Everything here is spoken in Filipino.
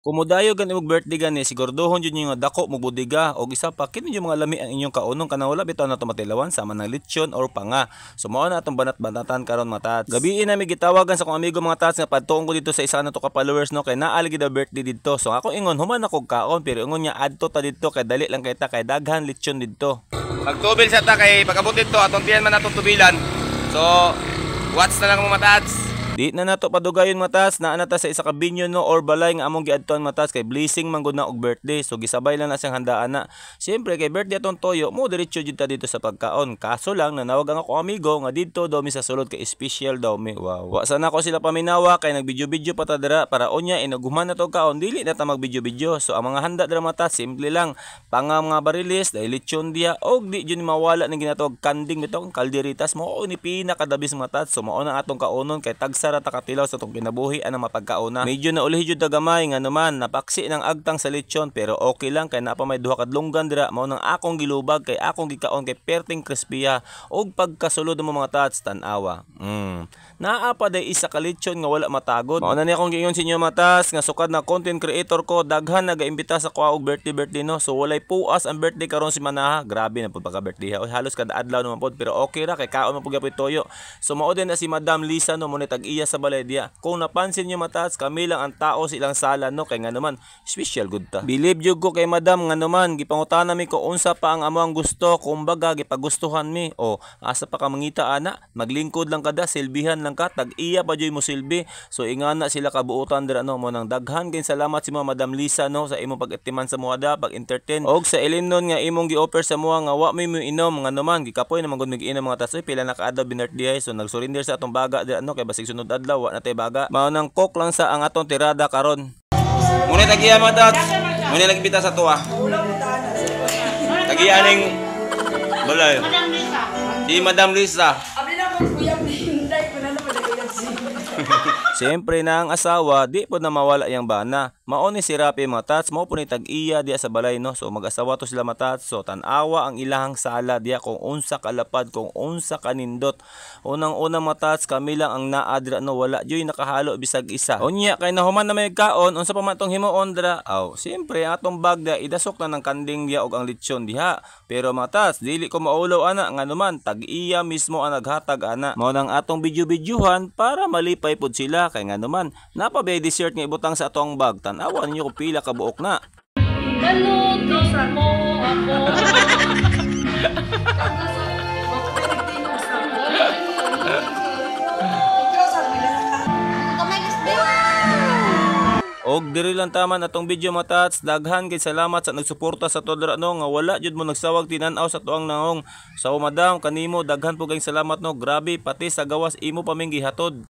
Kumudayo gani og birthday gani siguraduhon jud nga dako mo budiga og isa pa kini yung mga lami ang inyong kaunong kana wala bitaw na tumatilawan sama ng lechon or panga. So mao na atong banat-banatan karon mga tats. Gabi na mi gitawagan sa kong amigo mga tats nga padtuon ko dito sa isa na to ka followers no kay naa lagi daw birthday didto. So ako ingon human ako kaon pero ingon niya adto ta didto kay dali lang kita kay daghan lechon didto. Magtubil sa ta kay pagabot didto atong tiyan man atong tubilan. So watch na lang mga tats. Di na nato padugayon matas na anata sa isa ka binyo no or balay nga among giadton matas kay blessing man gud na og birthday so gisabay lang na siyang handaan na. Siyempre kay birthday atong toyo mo diretso jud ta dito sa pagkaon. Kaso lang nanawag ang ako amigo nga dito daw mi sa sulod kay special daw mi. Wow. Wa sana ko sila paminawa kay nagbidyo-bidyo pa ta dira para onya inaguman na to kaon dili na ta magbidyo-bidyo. So ang mga handa dira matas simple lang. Panga mga barilis dahil lechon dia og di jud mawala ning ginatawag kanding bitong kalderitas mo ni pinakadabis matas. So mao na atong kaonon kay sara takatilaw sa itong kinabuhi ang mapagkauna. Medyo na ulihi jud dagamay nga naman napaksi ng agtang sa lechon pero okay lang kay napa may duha ka lunggan dira mao nang akong gilubag kay akong gikaon kay perting crispy og pagkasulod mo mga tats tan-awa. Naa pa day isa ka lechon nga wala matagod. Mao na ni akong giingon sa inyo mga tats nga sukad na content creator ko daghan nagaimbita sa kuha og birthday no. So walay puas ang birthday karon si Manaha. Grabe na pud pagka birthday ha. Halos kada adlaw naman pod pero okay ra kay kaon man pud gyapon toyo. So mao din na si Madam Lisa no mo iya sa balay diya. Kung napansin nyo matas, kami lang ang tao sa ilang sala no kay nga naman special good ta. Believe jud ko kay madam nga naman gipangutana mi ko unsa pa ang amo ang gusto kumbaga gipagustuhan mi o asa pa ka mangita ana maglingkod lang kada silbihan lang ka tag iya pa joy mo silbi. So ingana sila kabuutan dira no mo nang daghan kay salamat si mo Madam Lisa no sa imong pag-atiman sa muada pag-entertain og sa ilinon nga imong gi-offer sa mua nga wa mi inom nga naman gikapoy naman gud giinom mga tasoy pila na kaadlaw binirthday so nagsurrender sa atong baga dira no kay basig sunod adlaw wa na tay baga mao nang cook lang sa ang atong tirada karon muna tagiya mga tats muna nagbita sa tuwa tagiya ning balay si Madam Lisa abi na ko kuya hinday ko na naman siyempre na ang asawa di po na mawala yang bana mao ni si Rapi mga tats mao po ni tag-iya diya sa balay no so mag-asawa to sila mga tats so tan-awa ang ilahang sala diya kung unsa kalapad kung unsa kanindot unang-unang mga tats kami lang ang naadra no wala joy nakahalo bisag isa unya kay nahuman na may kaon unsa pa man tong himuon dra aw siyempre atong bag diya idasok na ng kanding diya og ang lechon diha pero mga tats dili ko maulaw ana nga naman tag-iya mismo ang naghatag ana mao nang atong video-videohan para malipay pod sila kay nga naman napabay dessert nga ibutang sa atong bag tan-awa ninyo kung pila ka buok na Nalutin mo ako. Og diri lang taman atong video mga tats daghan kay salamat sa nagsuporta sa todra no nga wala jud mo nagsawag tinan-aw sa tuang naong sa madam kanimo daghan po kay salamat no grabe pati sa gawas imo pa ming gihatod.